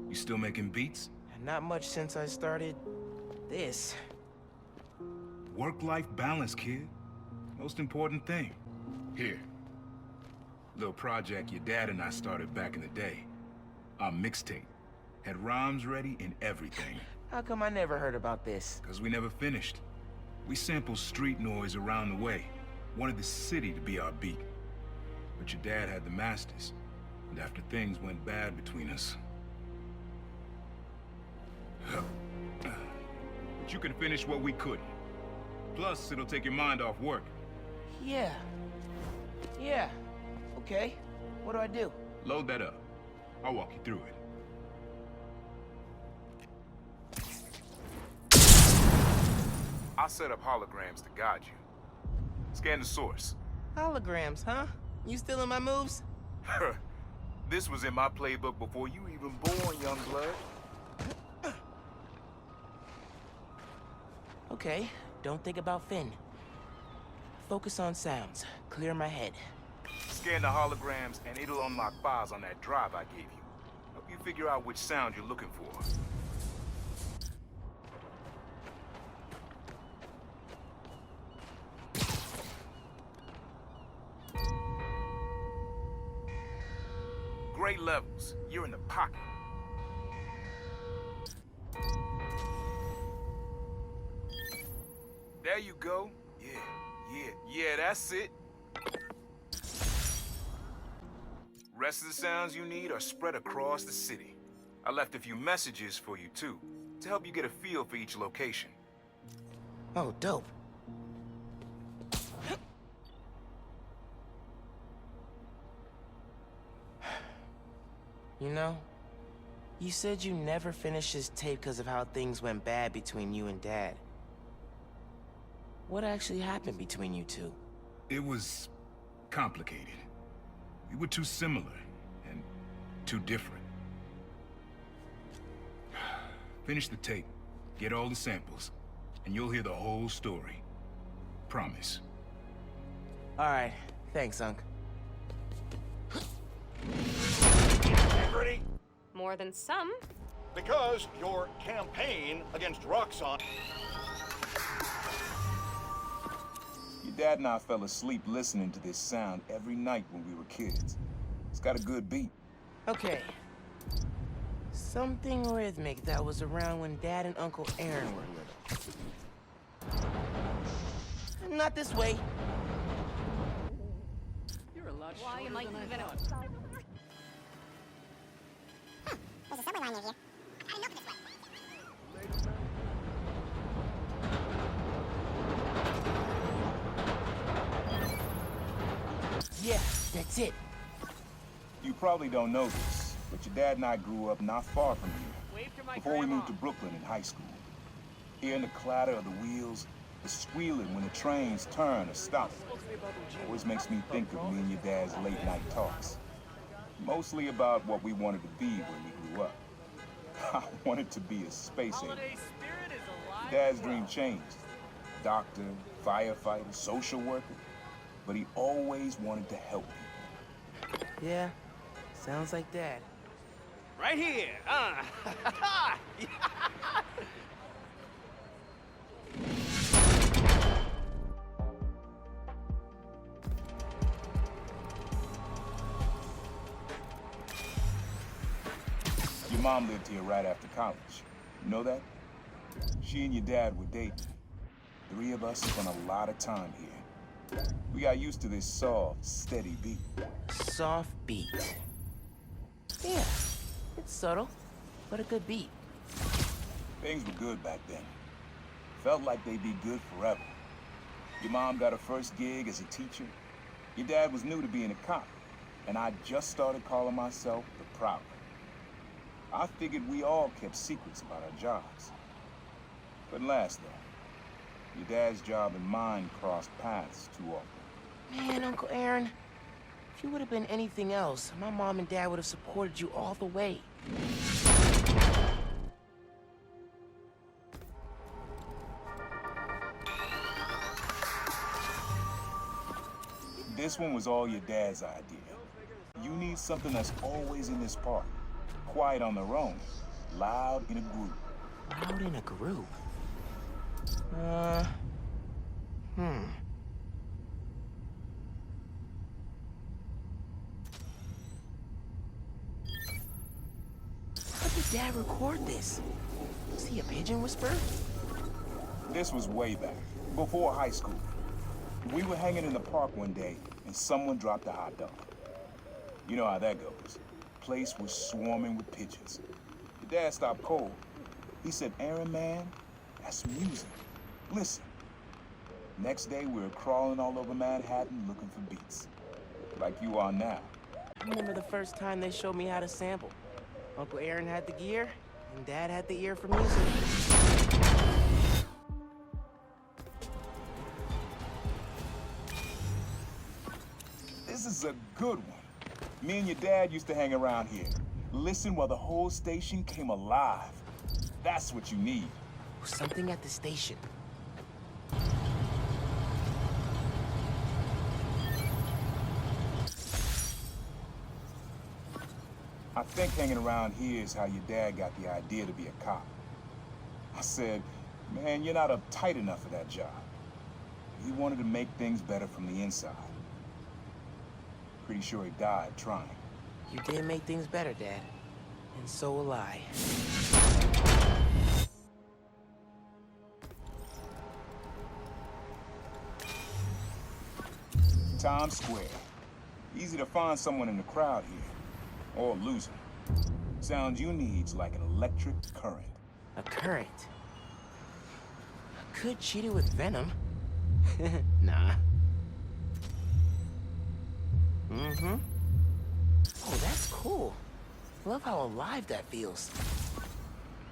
You still making beats? Not much since I started this. Work-life balance, kid. Most important thing. Here. Little project your dad and I started back in the day. Our mixtape. Had rhymes ready and everything. How come I never heard about this? Because we never finished. We sampled street noise around the way. Wanted the city to be our beat. But your dad had the masters. And after things went bad between us... But you can finish what we couldn't. Plus, it'll take your mind off work. Yeah. Okay. What do I do? Load that up. I'll walk you through it. I'll set up holograms to guide you. Scan the source. Holograms, huh? You stealing my moves? This was in my playbook before you even born, young blood. Okay, don't think about Finn. Focus on sounds. Clear my head. Scan the holograms and it'll unlock files on that drive I gave you. Help you figure out which sound you're looking for. Great levels. You're in the pocket. There you go. Yeah, that's it. Rest of the sounds you need are spread across the city. I left a few messages for you too, to help you get a feel for each location. Oh, dope. You know, you said you never finished this tape because of how things went bad between you and Dad. What actually happened between you two? It was complicated. We were too similar and too different. Finish the tape, get all the samples, and you'll hear the whole story. Promise. All right, thanks, Unc. Integrity? More than some. Because your campaign against Roxxon... Your dad and I fell asleep listening to this sound every night when we were kids. It's got a good beat. Okay. Something rhythmic that was around when Dad and Uncle Aaron were little. Not this way. You're a lot Why shorter am I than even thought. outside? There's a subway line near here. I didn't know this way. Yeah, that's it. You probably don't know this, but your dad and I grew up not far from here, before we moved to Brooklyn in high school. Hearing the clatter of the wheels, the squealing when the trains turn or stop, always makes me think of me and your dad's late night talks. Mostly about what we wanted to be when we grew up. I wanted to be a space alien. Dad's dream changed. Doctor, firefighter, social worker. But he always wanted to help people. Yeah, sounds like Dad. Right here. Your mom lived here right after college. You know that? She and your dad were dating. 3 of us spent a lot of time here. We got used to this soft, steady beat. Soft beat. Yeah, it's subtle, but a good beat. Things were good back then. Felt like they'd be good forever. Your mom got her first gig as a teacher. Your dad was new to being a cop, and I just started calling myself the Prowler. I figured we all kept secrets about our jobs. Couldn't last, though. Your dad's job and mine crossed paths too often. Man, Uncle Aaron, if you would have been anything else, my mom and dad would have supported you all the way. This one was all your dad's idea. You need something that's always in this park. quiet on their own, loud in a group. Loud in a group? How did Dad record this? Was he a pigeon whisperer? This was way back, before high school. We were hanging in the park one day, and someone dropped a hot dog. You know how that goes. Place was swarming with pigeons. Your dad stopped cold. He said, "Aaron, man, that's music. Listen." Next day, we were crawling all over Manhattan looking for beats. Like you are now. I remember the first time they showed me how to sample. Uncle Aaron had the gear, and Dad had the ear for music. This is a good one. Me and your dad used to hang around here. Listen while the whole station came alive. That's what you need. Something at the station. I think hanging around here is how your dad got the idea to be a cop. I said, "Man, you're not uptight enough for that job." He wanted to make things better from the inside. Pretty sure he died trying. You did make things better, Dad. And so will I. Times Square. Easy to find someone in the crowd here. Or lose him. Sound you need's like an electric current. A current. Could cheat it with venom. Nah. Oh, that's cool. Love how alive that feels.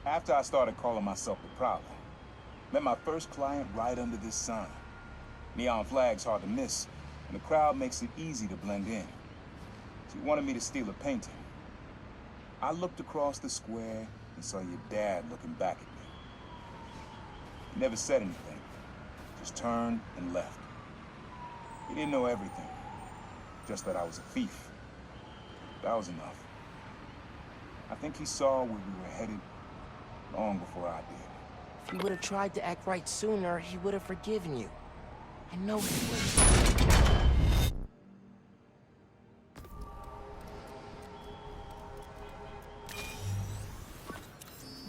After I started calling myself the Prowler, met my first client right under this sign. Neon flag's hard to miss, and the crowd makes it easy to blend in. She wanted me to steal a painting. I looked across the square and saw your dad looking back at me. He never said anything, just turned and left. He didn't know everything, just that I was a thief. That was enough. I think he saw where we were headed long before I did. If you would have tried to act right sooner, he would have forgiven you. I know he would.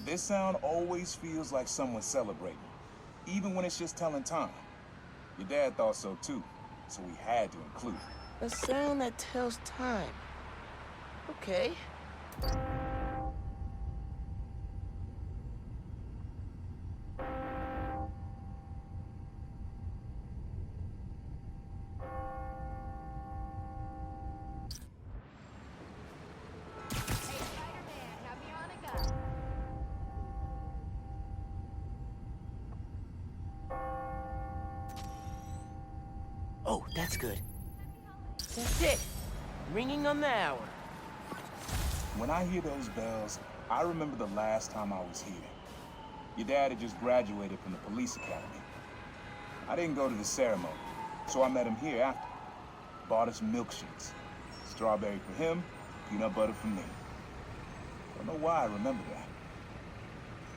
This sound always feels like someone celebrating, even when it's just telling time. Your dad thought so too, so we had to include it. A sound that tells time. Okay. Oh, that's good. That's it. Ringing on the hour. When I hear those bells, I remember the last time I was here. Your dad had just graduated from the police academy. I didn't go to the ceremony, so I met him here after. Bought us milkshakes. Strawberry for him, peanut butter for me. Don't know why I remember that.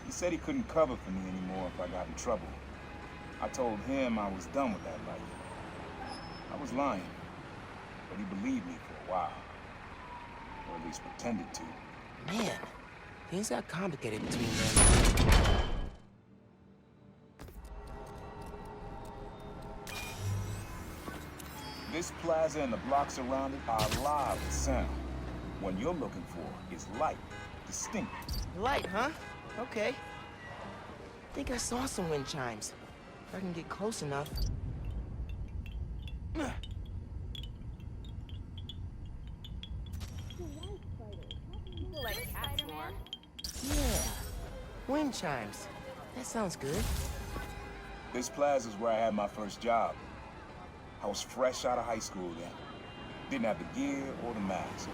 He said he couldn't cover for me anymore if I got in trouble. I told him I was done with that life. I was lying, but he believed me for a while. Or at least pretended to. Man, things got complicated between them. This plaza and the blocks around it are alive with sound. What you're looking for is light, distinct. Light, huh? Okay. I think I saw some wind chimes. If I can get close enough. People like cats more. Yeah. Wind chimes. That sounds good. This plaza's where I had my first job. I was fresh out of high school then. Didn't have the gear or the mask.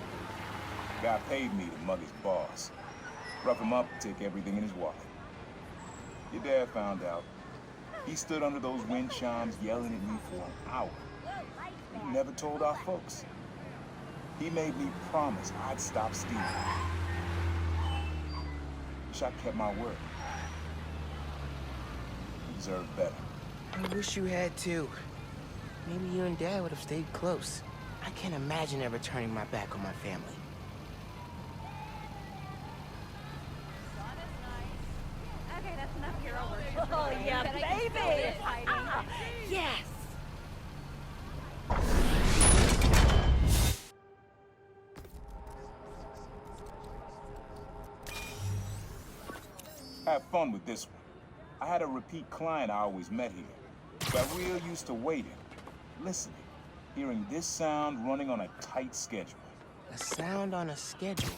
Guy paid me to mug his boss. Rough him up and take everything in his wallet. Your dad found out. He stood under those wind chimes yelling at me for an hour. He never told our folks. He made me promise I'd stop stealing. Wish I kept my word. You deserve better. I wish you had too. Maybe you and Dad would have stayed close. I can't imagine ever turning my back on my family. Okay, that's enough hero worship. Oh, yeah, baby! Yes! Have fun with this one. I had a repeat client I always met here. Got real used to waiting, listening, hearing this sound running on a tight schedule. A sound on a schedule.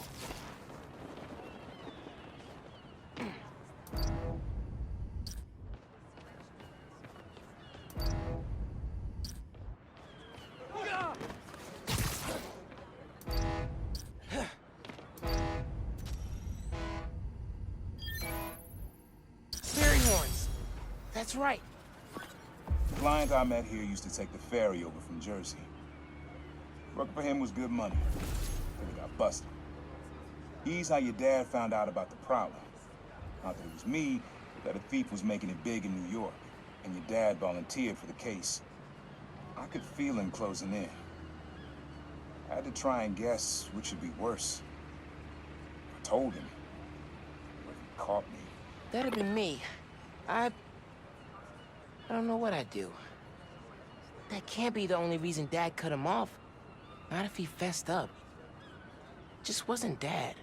Fairy horns. That's right. The client I met here used to take the ferry over from Jersey. Work for him was good money. Then he got busted. He's how your dad found out about the Prowler. Not that it was me, but that a thief was making it big in New York, and your dad volunteered for the case. I could feel him closing in. I had to try and guess which would be worse. I told him, but he caught me. That'd have been me. I don't know what I'd do. That can't be the only reason Dad cut him off. Not if he fessed up. Just wasn't Dad.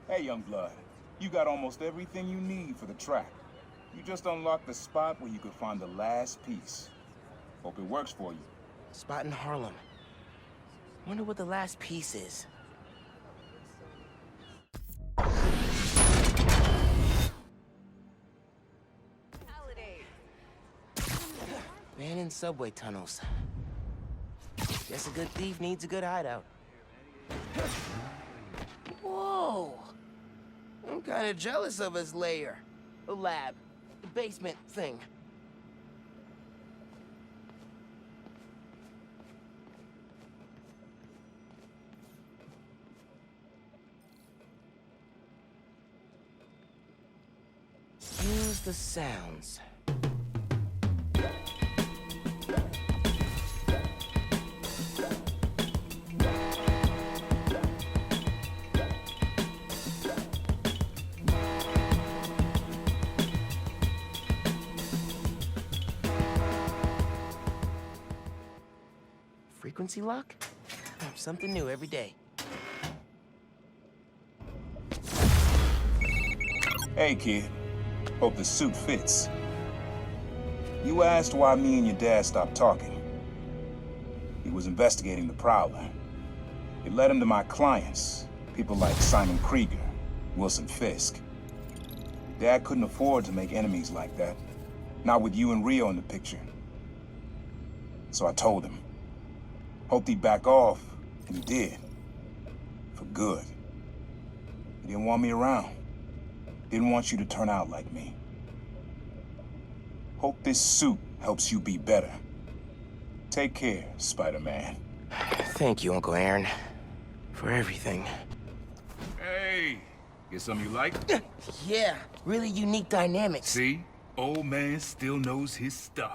Hey, young blood, you got almost everything you need for the track. You just unlocked the spot where you could find the last piece. Hope it works for you. Spot in Harlem. Wonder what the last piece is. Abandoned subway tunnels. Guess a good thief needs a good hideout. Whoa! I'm kinda jealous of his lair. The lab. The basement thing. Use the sounds. Frequency lock? Something new every day. Hey, kid. Hope the suit fits. You asked why me and your dad stopped talking. He was investigating the Prowler. It led him to my clients, people like Simon Krieger, Wilson Fisk. Dad couldn't afford to make enemies like that. Not with you and Rio in the picture. So I told him. Hoped he'd back off, and he did. For good. He didn't want me around. Didn't want you to turn out like me. Hope this suit helps you be better. Take care, Spider-Man. Thank you, Uncle Aaron. For everything. Hey, get something you like? Yeah, really unique dynamics. See? Old man still knows his stuff.